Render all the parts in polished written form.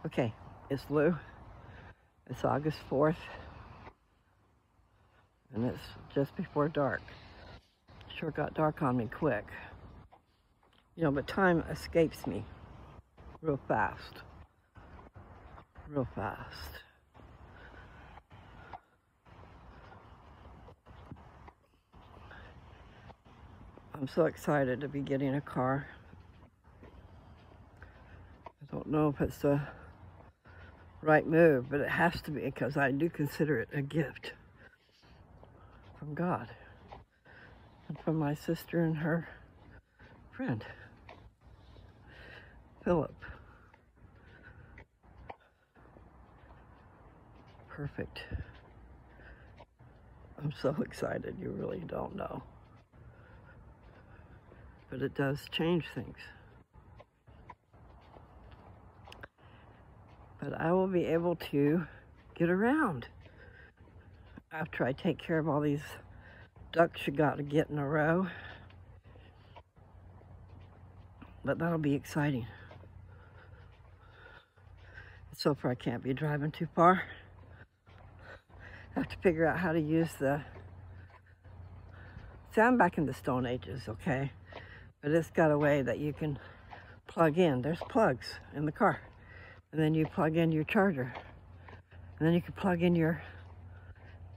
Okay, it's Lou. It's August 4th, and it's just before dark. Sure got dark on me quick. You know, but time escapes me real fast. Real fast. I'm so excited to be getting a car. I don't know if it's the right move, but it has to be because I do consider it a gift from God and from my sister and her friend, Philip. Perfect. I'm so excited, you really don't know. But it does change things. But I will be able to get around after I take care of all these ducks you got to get in a row. But that'll be exciting. So far I can't be driving too far. I have to figure out how to use the... See, I'm back in the Stone Ages, okay? But it's got a way that you can plug in. There's plugs in the car. And then you plug in your charger. And then you can plug in your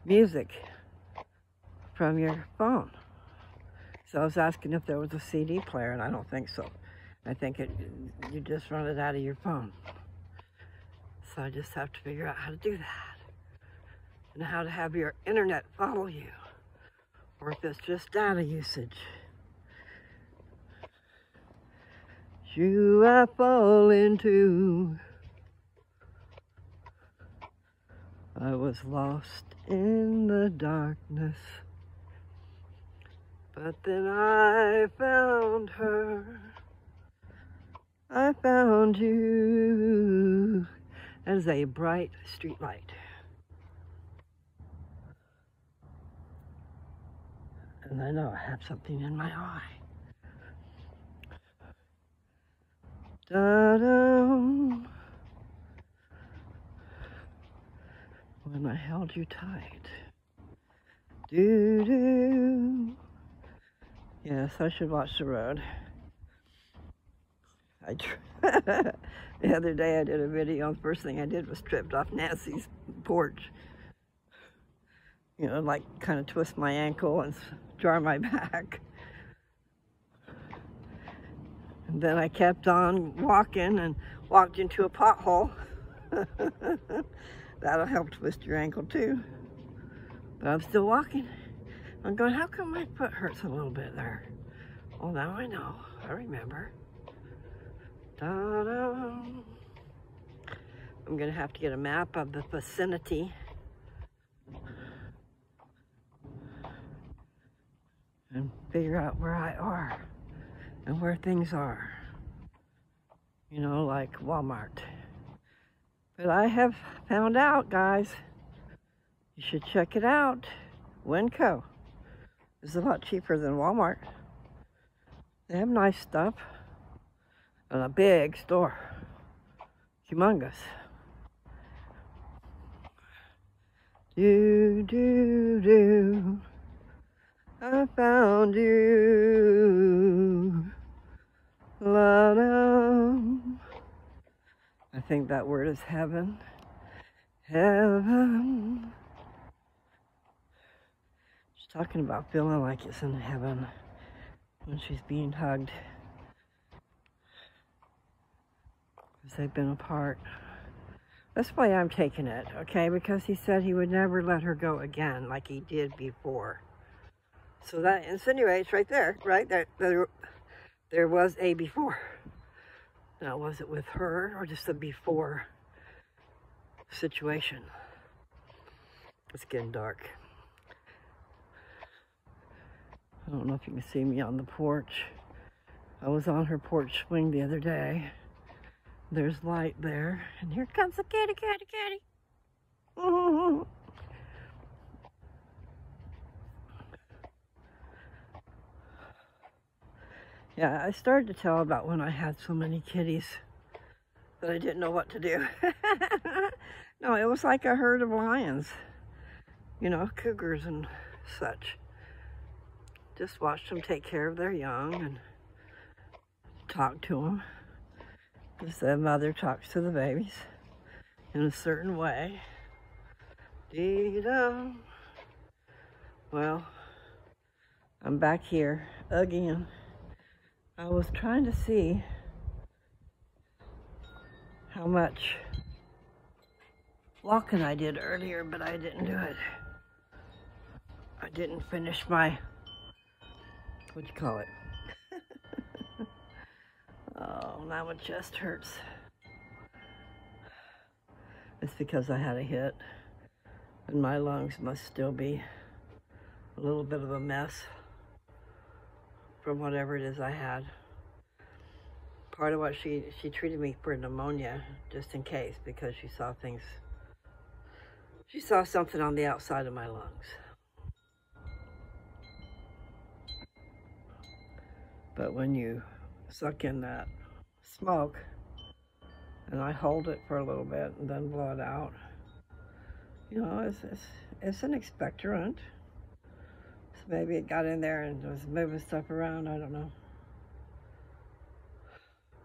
music from your phone. So I was asking if there was a CD player, and I don't think so. I think you just run it out of your phone. So I just have to figure out how to do that. And how to have your internet follow you. Or if it's just data usage. You I fall into. I was lost in the darkness. But then I found her. I found you. That is a bright street light. And I know I have something in my eye. Da-dum. When I held you tight. Do-do. Yes, I should watch the road. The other day I did a video, the first thing I did was tripped off Nancy's porch. You know, like kind of twist my ankle and jar my back. And then I kept on walking and walked into a pothole. That'll help twist your ankle too. But I'm still walking. I'm going, how come my foot hurts a little bit there? Well, now I know. I remember. Ta-da. I'm going to have to get a map of the vicinity. And figure out where I are. And where things are. You know, like Walmart. But I have found out, guys. You should check it out. Winco is a lot cheaper than Walmart. They have nice stuff. And a big store. Humongous. Do, do, do. I found you. La-da. I think that word is heaven. Heaven. She's talking about feeling like it's in heaven when she's being hugged. Because they've been apart. That's why I'm taking it, okay? Because he said he would never let her go again like he did before. So that insinuates right there, right? That there was a before. Now, was it with her or just a before situation? It's getting dark. I don't know if you can see me on the porch. I was on her porch swing the other day. There's light there. And here comes the kitty, kitty, kitty. Mm-hmm. Yeah, I started to tell about when I had so many kitties. that I didn't know what to do. No, it was like a herd of lions, you know, cougars and such. Just watched them take care of their young and talk to them. Because the mother talks to the babies in a certain way. Dee-da. Well, I'm back here again. I was trying to see how much walking I did earlier, but I didn't do it. I didn't finish my, what'd you call it? Oh, now my chest hurts. It's because I had a hit, and my lungs must still be a little bit of a mess from whatever it is I had. Part of what she treated me for pneumonia, just in case, because she saw things. She saw something on the outside of my lungs. But when you suck in that smoke, and I hold it for a little bit and then blow it out, you know, it's an expectorant. So maybe it got in there and was moving stuff around, I don't know.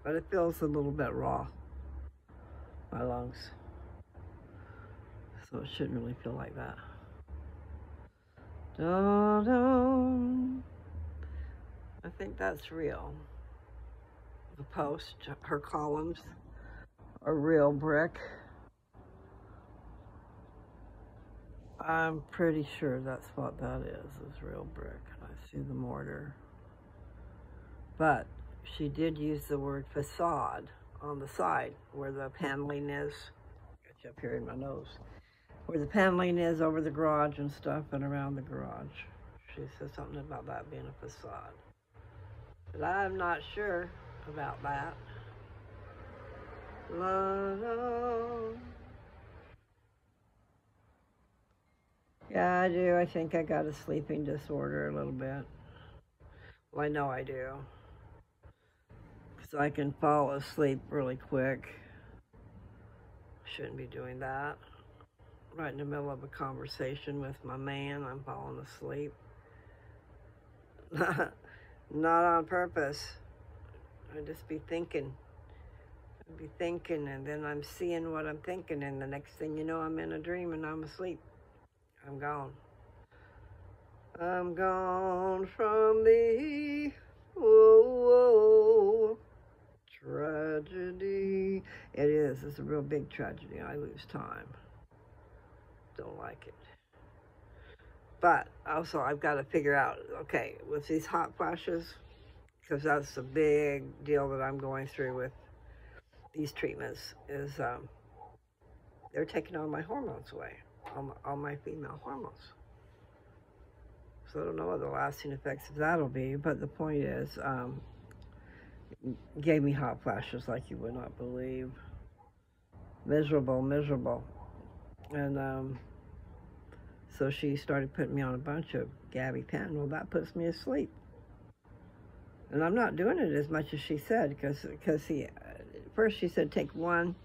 But it feels a little bit raw, my lungs. So it shouldn't really feel like that. Dun-dun. I think that's real. The post, her columns are real brick. I'm pretty sure that's what that is real brick. I see the mortar. But she did use the word facade on the side where the paneling is. Got you up here in my nose. Where the paneling is over the garage and stuff and around the garage. She said something about that being a facade. But I'm not sure about that. Yeah, I do. I think I got a sleeping disorder a little bit. Well, I know I do. Because I can fall asleep really quick. Shouldn't be doing that. Right in the middle of a conversation with my man, I'm falling asleep. Not on purpose. I'd just be thinking. I'd be thinking, and then I'm seeing what I'm thinking, and the next thing you know, I'm in a dream and I'm asleep. I'm gone. I'm gone from thee. Whoa, whoa. Tragedy. It is. It's a real big tragedy. I lose time. Don't like it. But also, I've got to figure out, okay, with these hot flashes, because that's a big deal that I'm going through with these treatments, is they're taking all my hormones away, all my female hormones. So I don't know what the lasting effects of that'll be, but the point is, gave me hot flashes like you would not believe. Miserable, miserable. And so she started putting me on a bunch of gabapentin. Well, that puts me asleep. And I'm not doing it as much as she said, because first she said take 1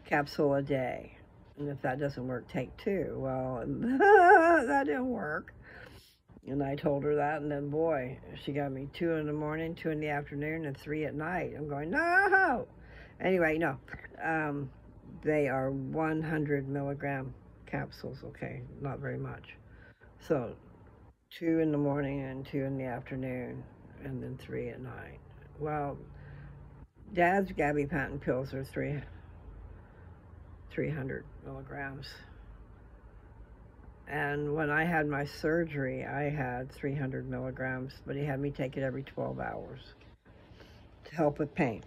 capsule a day. And if that doesn't work, take 2. Well, that didn't work. And I told her that, and then boy, she got me 2 in the morning, 2 in the afternoon, and 3 at night. I'm going, no! Anyway, no. They are 100 milligram capsules, okay, not very much. So 2 in the morning and 2 in the afternoon, and then 3 at night. Well, Dad's gabapentin pills are 300 milligrams. And when I had my surgery, I had 300 milligrams, but he had me take it every 12 hours to help with pain.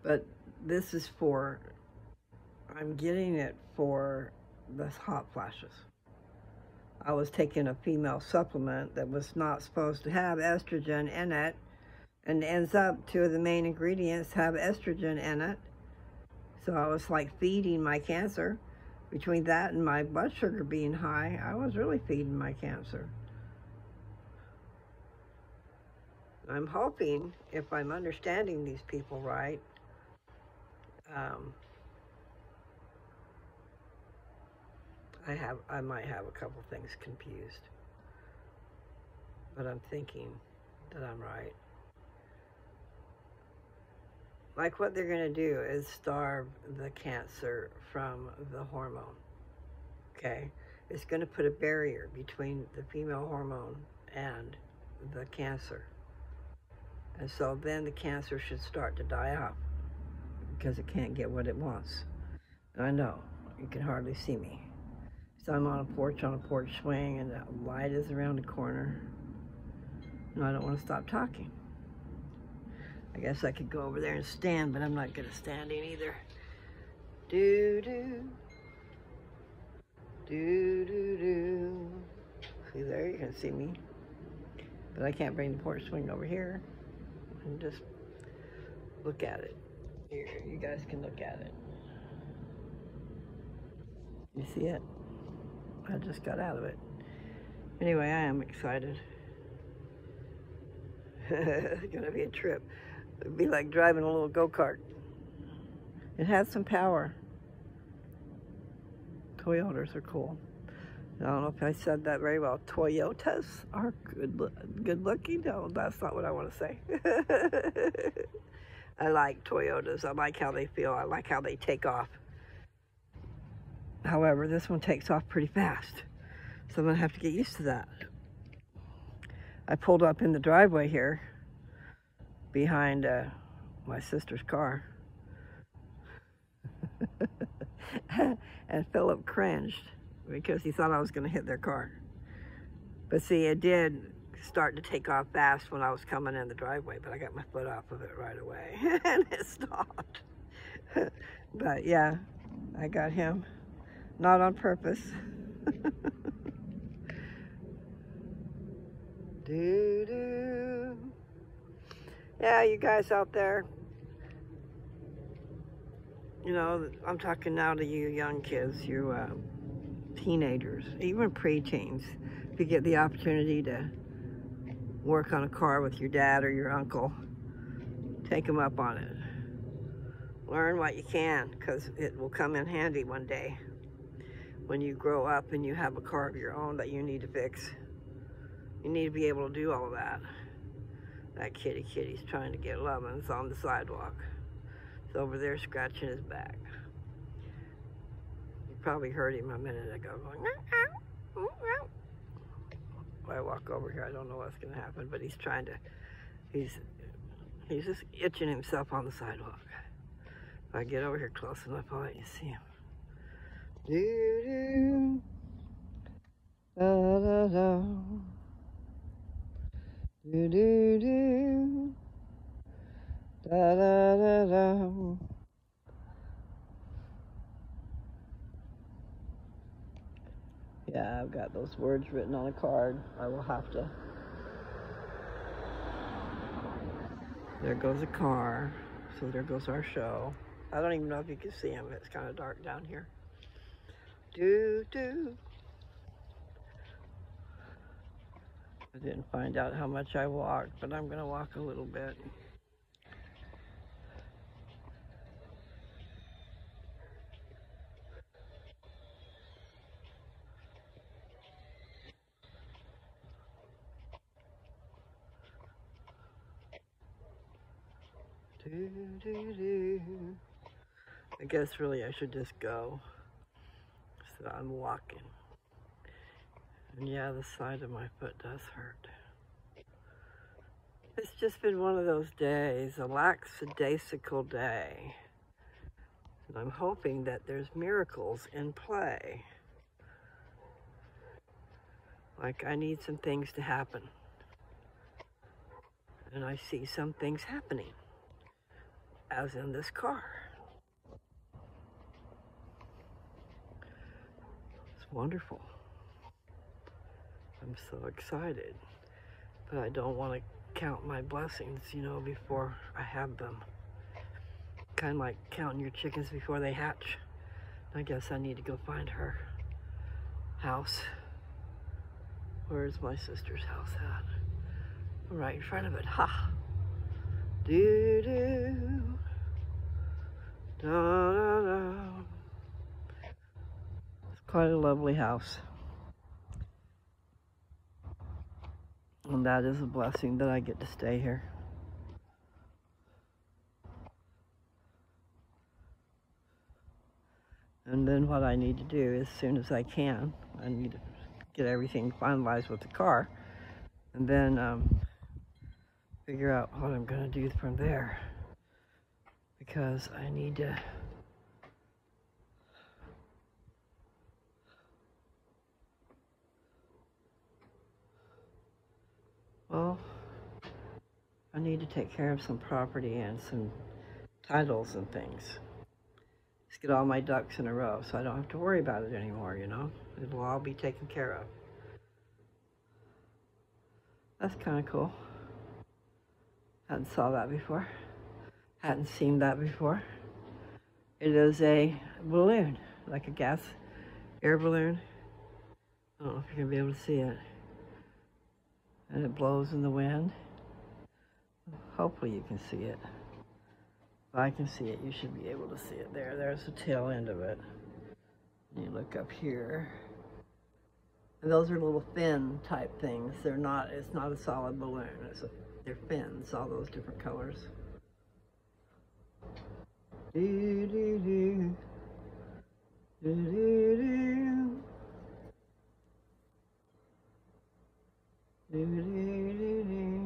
But this is for, I'm getting it for the hot flashes. I was taking a female supplement that was not supposed to have estrogen in it, and ends up 2 of the main ingredients have estrogen in it. So I was like feeding my cancer. Between that and my blood sugar being high, I was really feeding my cancer. I'm hoping, if I'm understanding these people right, I might have a couple things confused, but I'm thinking that I'm right. Like what they're going to do is starve the cancer from the hormone, okay? It's going to put a barrier between the female hormone and the cancer. And so then the cancer should start to die out because it can't get what it wants. And I know, you can hardly see me. So I'm on a porch swing, and the light is around the corner. And I don't want to stop talking. I guess I could go over there and stand, but I'm not good at standing either. Do-do. Do-do-do. See there, you can see me. But I can't bring the porch swing over here and just look at it. Here, you guys can look at it. You see it? I just got out of it. Anyway, I am excited. It's gonna be a trip. It'd be like driving a little go-kart. It has some power. Toyotas are cool. I don't know if I said that very well. Toyotas are good looking. No, that's not what I want to say. I like Toyotas. I like how they feel. I like how they take off. However, this one takes off pretty fast. So I'm going to have to get used to that. I pulled up in the driveway here behind my sister's car. And Philip cringed because he thought I was going to hit their car. But see, it did start to take off fast when I was coming in the driveway, but I got my foot off of it right away and it stopped. But yeah, I got him. Not on purpose. Doo-doo. Yeah, you guys out there, you know, I'm talking now to you young kids, you teenagers, even preteens. If you get the opportunity to work on a car with your dad or your uncle, take them up on it. Learn what you can, because it will come in handy one day when you grow up and you have a car of your own that you need to fix. You need to be able to do all of that. That kitty's trying to get Lovins on the sidewalk. He's over there scratching his back. You probably heard him a minute ago going, when I walk over here, I don't know what's going to happen, but he's trying to, he's just itching himself on the sidewalk. If I get over here close enough, I'll let you see him. Do-do, da-da-da. Do-do-do, da-da-da-da. Yeah, I've got those words written on a card. I will have to. There goes a car. So there goes our show. I don't even know if you can see him. It's kind of dark down here. Do-do. I didn't find out how much I walked, but I'm going to walk a little bit. Do-do-do. I guess really I should just go. So I'm walking. And yeah, the side of my foot does hurt. It's just been one of those days, a lackadaisical day. And I'm hoping that there's miracles in play. Like I need some things to happen. And I see some things happening, as in this car. It's wonderful. I'm so excited, but I don't want to count my blessings, you know, before I have them. Kind of like counting your chickens before they hatch. I guess I need to go find her house. Where's my sister's house at? I'm right in front of it. Ha! Do-do. Da-da-da. It's quite a lovely house. And that is a blessing that I get to stay here. And then what I need to do as soon as I can, I need to get everything finalized with the car, and then figure out what I'm going to do from there, because I need to I need to take care of some property and some titles and things. Just get all my ducks in a row so I don't have to worry about it anymore, you know? It'll all be taken care of. That's kind of cool. Hadn't saw that before. Hadn't seen that before. It is a balloon, like a gas air balloon. I don't know if you're gonna be able to see it. And it blows in the wind. Hopefully you can see it. If I can see it, you should be able to see it there. There's the tail end of it. And you look up here. And those are little fin type things. They're not, it's not a solid balloon. They're fins, all those different colors. Do, do, do. Do, do, do. Do, do, do, do.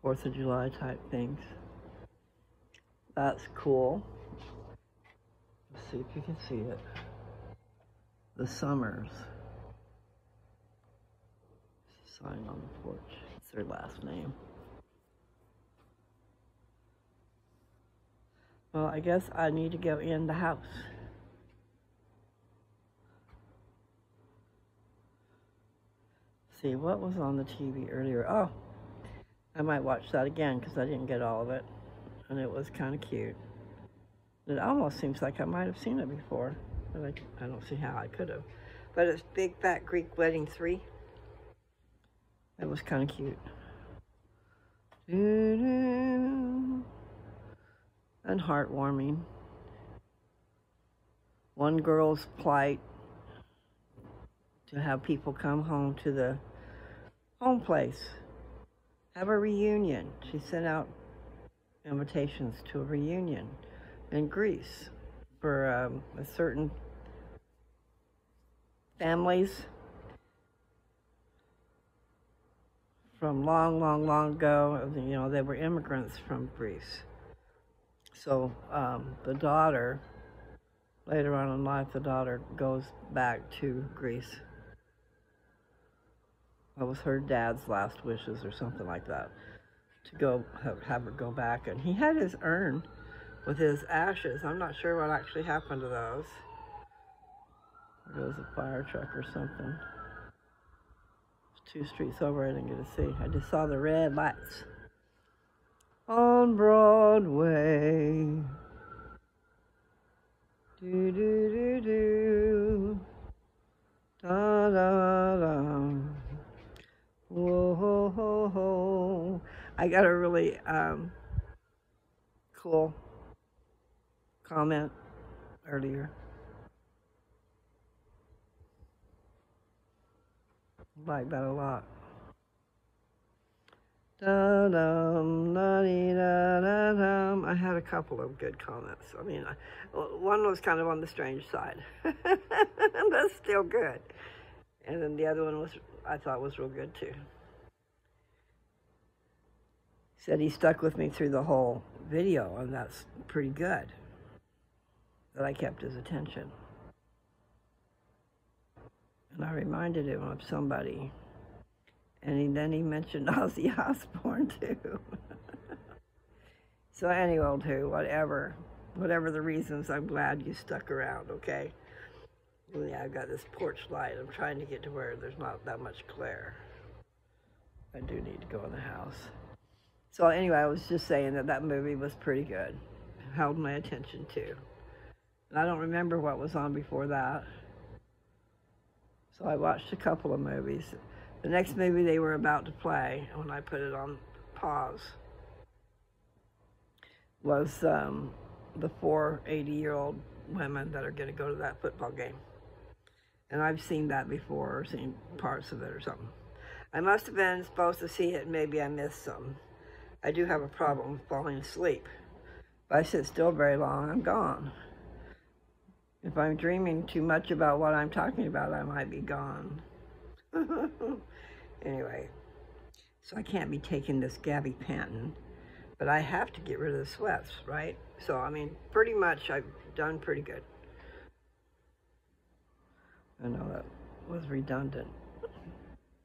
4th of July type things. That's cool. Let's see if you can see it. The Summers. Sign on the porch. It's their last name. Well, I guess I need to go in the house. See, what was on the TV earlier? Oh, I might watch that again because I didn't get all of it. And it was kind of cute. It almost seems like I might have seen it before, but I don't see how I could have. But it's Big Fat Greek Wedding 3. It was kind of cute. And heartwarming. One girl's plight to have people come home to the home place, have a reunion. She sent out invitations to a reunion in Greece for a certain families from long, long, long ago. You know, they were immigrants from Greece. So the daughter, later on in life, the daughter goes back to Greece. That was her dad's last wishes or something like that, to go have her go back. And he had his urn with his ashes. I'm not sure what actually happened to those. There goes a fire truck or something. It's 2 streets over, I didn't get to see. I just saw the red lights. On Broadway. Do, do, do, do. Da, da, da. Whoa, ho, ho, ho. I got a really cool comment earlier. Like that a lot. Da-dum, da-dee-da-da-dum. I had a couple of good comments. I mean, one was kind of on the strange side. That's still good. And then the other one was, I thought was real good too. He said he stuck with me through the whole video, and that's pretty good, that I kept his attention. And I reminded him of somebody. And then he mentioned Ozzy Osbourne too. So anyway, old who, whatever the reasons, I'm glad you stuck around, okay? Yeah, I've got this porch light. I'm trying to get to where there's not that much glare. I do need to go in the house. So anyway, I was just saying that that movie was pretty good. Held my attention too. And I don't remember what was on before that. So I watched a couple of movies. The next movie they were about to play, when I put it on pause, was the 4 80-year-old women that are going to go to that football game. And I've seen that before, or seen parts of it or something. I must have been supposed to see it, and maybe I missed some. I do have a problem with falling asleep. If I sit still very long, I'm gone. If I'm dreaming too much about what I'm talking about, I might be gone. Anyway, so I can't be taking this gabapentin, but I have to get rid of the sweats, right? So, I mean, pretty much I've done pretty good. I know that was redundant,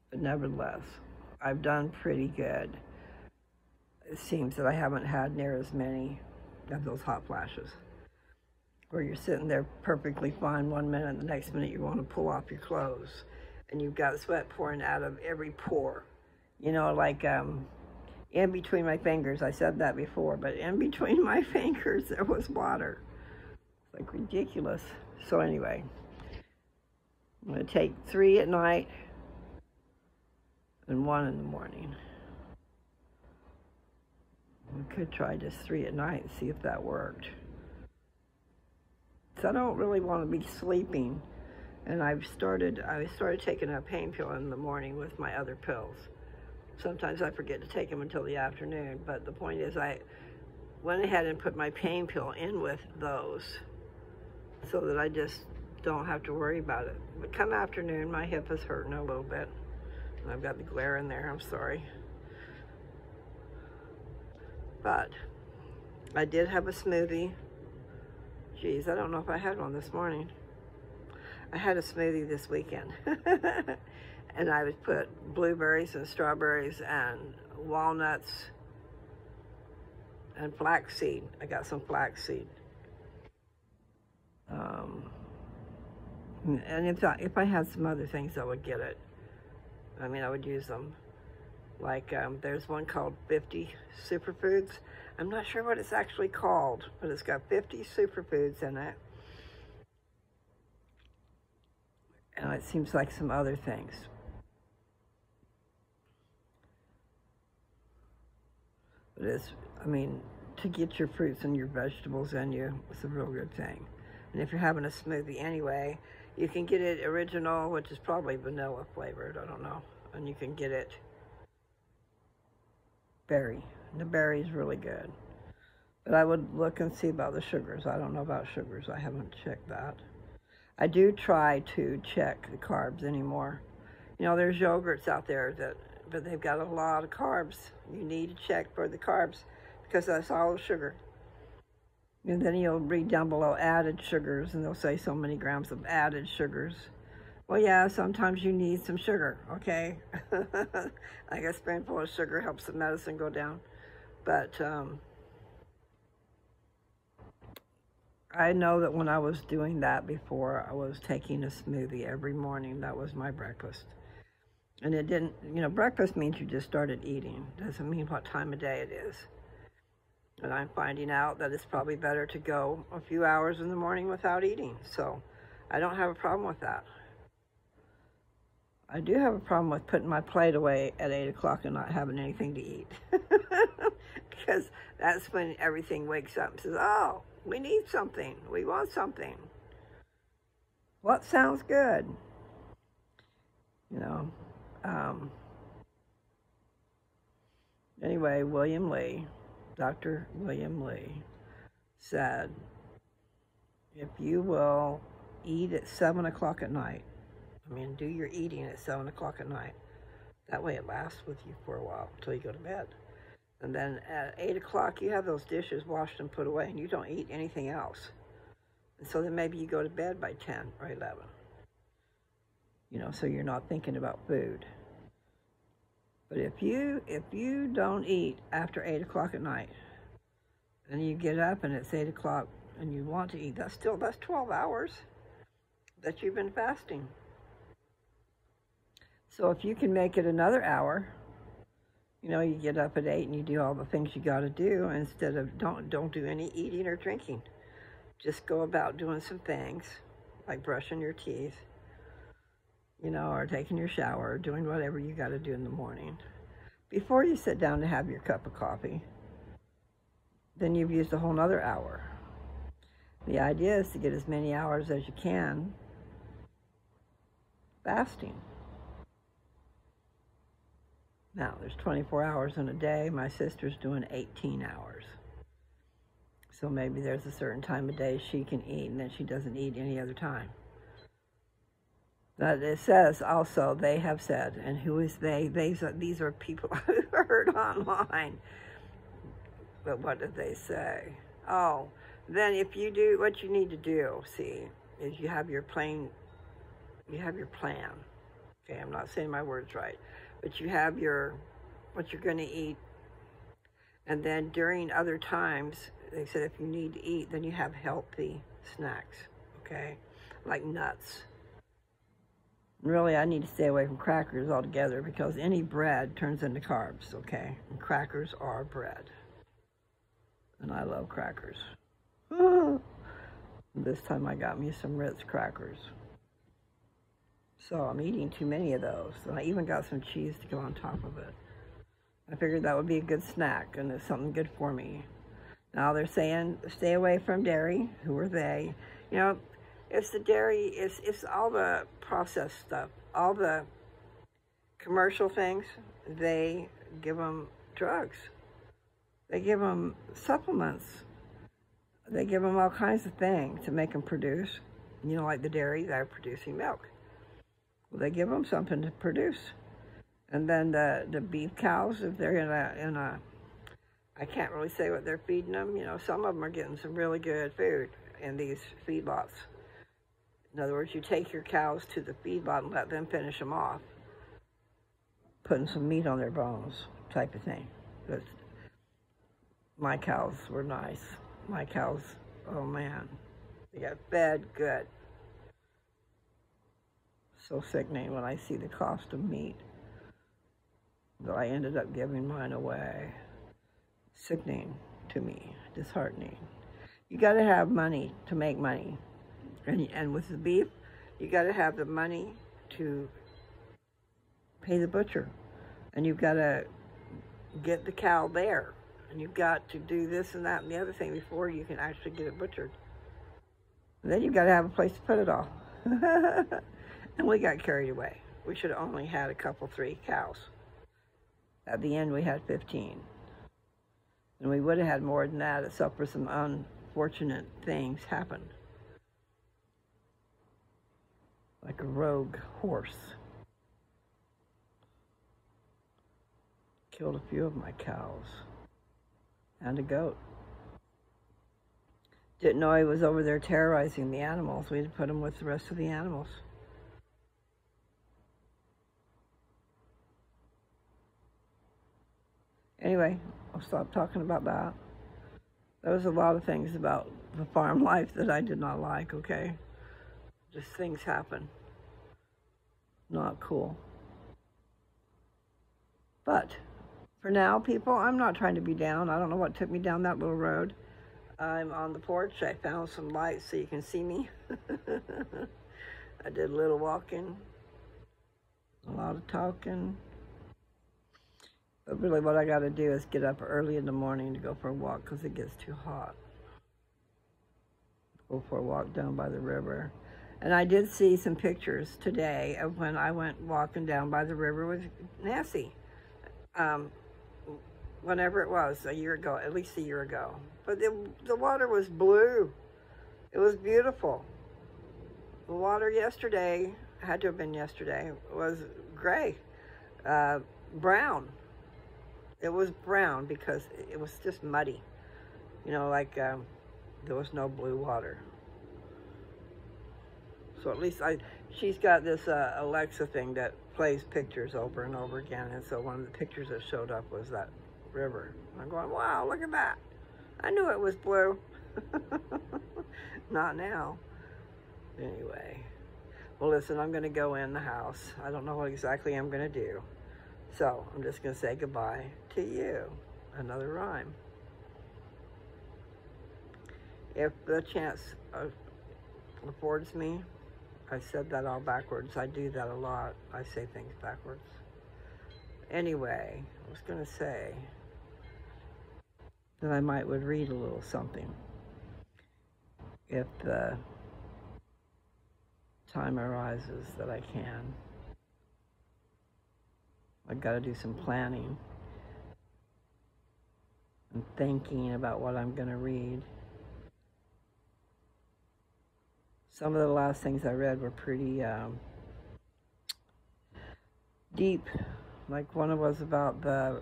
but nevertheless, I've done pretty good. It seems that I haven't had near as many of those hot flashes, where you're sitting there perfectly fine one minute, and the next minute you want to pull off your clothes, and you've got sweat pouring out of every pore. You know, like in between my fingers, I said that before, but in between my fingers there was water. It's like ridiculous. So anyway, I'm going to take 3 at night and 1 in the morning. We could try just 3 at night and see if that worked. So I don't really want to be sleeping, and I started taking a pain pill in the morning with my other pills. Sometimes I forget to take them until the afternoon, but the point is I went ahead and put my pain pill in with those so that I just don't have to worry about it. But come afternoon, my hip is hurting a little bit, and I've got the glare in there, I'm sorry. But I did have a smoothie. Geez, I don't know if I had one this morning. I had a smoothie this weekend. And I would put blueberries and strawberries and walnuts and flaxseed. I got some flaxseed. And if I had some other things, I would get it. I mean, I would use them. Like, there's one called 50 Superfoods. I'm not sure what it's actually called, but it's got 50 superfoods in it. And it seems like some other things. But it's, I mean, to get your fruits and your vegetables in you, it's a real good thing. And if you're having a smoothie anyway, you can get it original, which is probably vanilla flavored, I don't know. And you can get it berry. The berry is really good. But I would look and see about the sugars. I don't know about sugars. I haven't checked that. I do try to check the carbs anymore. You know, there's yogurts out there but they've got a lot of carbs. You need to check for the carbs because that's all sugar. And then you'll read down below added sugars, and they'll say so many grams of added sugars. Well, yeah, sometimes you need some sugar, okay? Like a spoonful of sugar helps the medicine go down. But I know that when I was doing that before, I was taking a smoothie every morning. That was my breakfast. And it didn't, you know, breakfast means you just started eating. Doesn't mean what time of day it is. And I'm finding out that it's probably better to go a few hours in the morning without eating. So I don't have a problem with that. I do have a problem with putting my plate away at 8 o'clock and not having anything to eat. Because that's when everything wakes up and says, oh, we need something. We want something. What sounds good? You know. Anyway, William Lee, Dr. William Lee, said, if you will eat at 7 o'clock at night, I mean, do your eating at 7 o'clock at night. That way it lasts with you for a while until you go to bed. And then at 8 o'clock, you have those dishes washed and put away, and you don't eat anything else. And so then maybe you go to bed by 10 or 11. You know, so you're not thinking about food. But if you don't eat after 8 o'clock at night, and you get up and it's 8 o'clock and you want to eat, that's 12 hours that you've been fasting. So if you can make it another hour, You know, you get up at 8 and you do all the things you got to do instead of don't do any eating or drinking. Just go about doing some things like brushing your teeth, you know, or taking your shower, or doing whatever you got to do in the morning. Before you sit down to have your cup of coffee, then you've used a whole nother hour. The idea is to get as many hours as you can fasting. Now, there's 24 hours in a day. My sister's doing 18 hours. So maybe there's a certain time of day she can eat, and then she doesn't eat any other time. But it says also, they have said, and who is they? These are people I heard online. But what did they say? Oh, then if you do, what you need to do, see, is you have your plan. Okay, I'm not saying my words right. But you have what you're going to eat, and then during other times, they said if you need to eat, then you have healthy snacks, okay, like nuts. Really, I need to stay away from crackers altogether because any bread turns into carbs, okay, and crackers are bread, and I love crackers. This time I got me some Ritz crackers. So I'm eating too many of those. And I even got some cheese to go on top of it. I figured that would be a good snack and it's something good for me. Now they're saying stay away from dairy. Who are they? You know, it's the dairy, it's all the processed stuff. All the commercial things, they give them drugs. They give them supplements. They give them all kinds of things to make them produce. You know, like the dairy, they're producing milk. They give them something to produce. And then the beef cows, if they're in a, I can't really say what they're feeding them. You know, some of them are getting some really good food in these feedlots. In other words, you take your cows to the feedlot and let them finish them off, putting some meat on their bones type of thing. But my cows were nice. My cows, oh man, they got fed good. So sickening when I see the cost of meat that I ended up giving mine away. Sickening to me, disheartening. You got to have money to make money. And with the beef, you got to have the money to pay the butcher. And you've got to get the cow there. And you've got to do this and that and the other thing before you can actually get it butchered. And then you've got to have a place to put it all. And we got carried away. We should have only had a couple, 3 cows. At the end, we had 15. And we would have had more than that, except for some unfortunate things happened. Like a rogue horse. Killed a few of my cows. And a goat. Didn't know he was over there terrorizing the animals. We had to put him with the rest of the animals. Anyway, I'll stop talking about that. There was a lot of things about the farm life that I did not like, okay? Just things happen. Not cool. But for now, people, I'm not trying to be down. I don't know what took me down that little road. I'm on the porch. I found some lights so you can see me. I did a little walking, a lot of talking. But really what I got to do is get up early in the morning to go for a walk because it gets too hot. Go for a walk down by the river. And I did see some pictures today of when I went walking down by the river with Nancy. Whenever it was, a year ago, at least a year ago. But the water was blue. It was beautiful. The water yesterday, had to have been yesterday, was gray, brown. It was brown because it was just muddy. You know, like there was no blue water. So at least she's got this Alexa thing that plays pictures over and over again. And so one of the pictures that showed up was that river. I'm going, wow, look at that. I knew it was blue. Not now. Anyway. Well, listen, I'm going to go in the house. I don't know what exactly I'm going to do. So I'm just going to say goodbye to you. Another rhyme. If the chance affords me, I said that all backwards. I do that a lot. I say things backwards. Anyway, I was going to say that I would read a little something if the time arises that I can. I've got to do some planning and thinking about what I'm going to read. Some of the last things I read were pretty deep. Like one was about the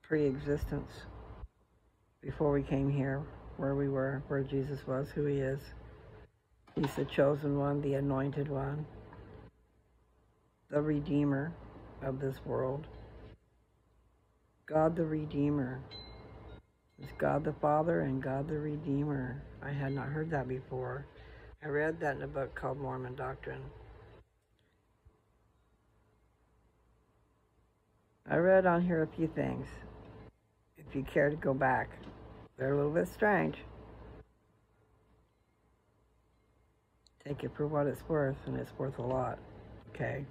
pre-existence before we came here, where we were, where Jesus was, who he is. He's the chosen one, the anointed one, the Redeemer of this world. God the Redeemer. It's God the Father and God the Redeemer. I had not heard that before. I read that in a book called Mormon Doctrine. I read on here a few things. If you care to go back, they're a little bit strange. Take it for what it's worth, and it's worth a lot, okay?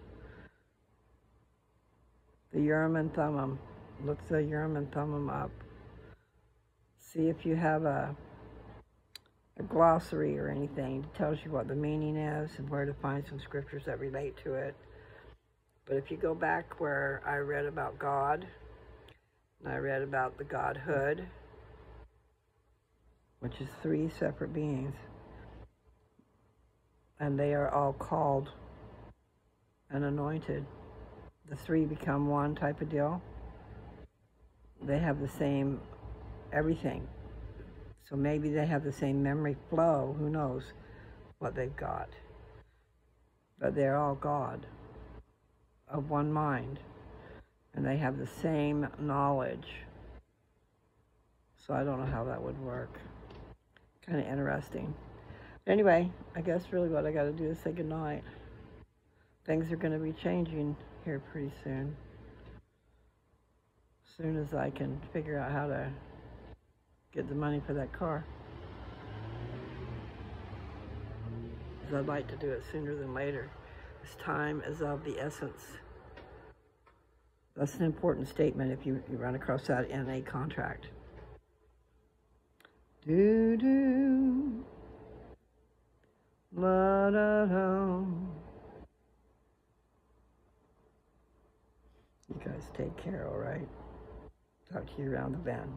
The Urim and Thummim. Look the Urim and Thummim up. See if you have a glossary or anything that tells you what the meaning is and where to find some scriptures that relate to it. But if you go back where I read about God, and I read about the Godhood, which is 3 separate beings, and they are all called and anointed. The 3 become one type of deal. They have the same everything. So maybe they have the same memory flow. Who knows what they've got. But they're all God of one mind. And they have the same knowledge. So I don't know how that would work. Kind of interesting. Anyway, I guess really what I got to do is say goodnight. Things are going to be changing here pretty soon. As soon as I can figure out how to get the money for that car. Because I'd like to do it sooner than later. This time is of the essence. That's an important statement if you run across that in a contract. Do-do. La-da-da. You guys take care, all right? Talk to you around the bend.